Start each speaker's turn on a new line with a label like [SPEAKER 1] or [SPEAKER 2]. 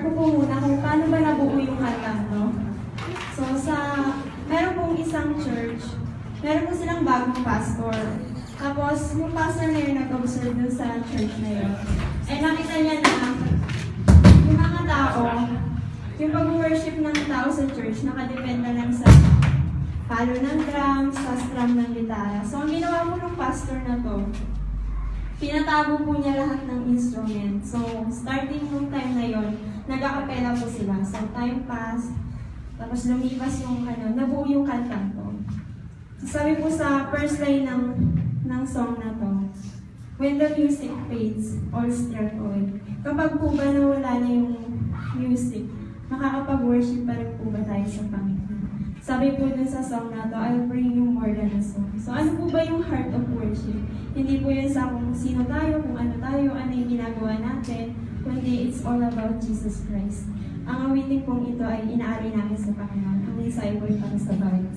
[SPEAKER 1] ko po muna kung paano ba nabuo yung kantang to. So, meron pong isang church, meron po silang bagong pastor. Tapos, yung pastor na yun nag-observe dun sa church na yun. Eh, nakita niya na yung mga tao, yung pag-worship ng tao sa church, nakadependa lang sa palo ng drums, sa strum ng gitara. So, ang ginawa po ng pastor na to, pinatago po niya lahat ng instrument. So, starting nung time na yon, nag-acapella po sila. So, time passed, tapos lumipas yung nabuo yung kantang to. So, sabi po sa first line ng song na to, when the music fades, all stripped away. Kapag po ba nawala na yung music, makakapag-worship pa rin po ba tayo sa Panginoon? Sabi po dun sa song na to, I'll bring you more than a song. So ano po ba yung heart of worship? Hindi po yun sa kung sino tayo, kung ano tayo, ano yung ginagawa natin, kundi it's all about Jesus Christ. Ang awitin pong ito ay inaari namin sa Panginoon. Ang mensahe po ay para sa bawat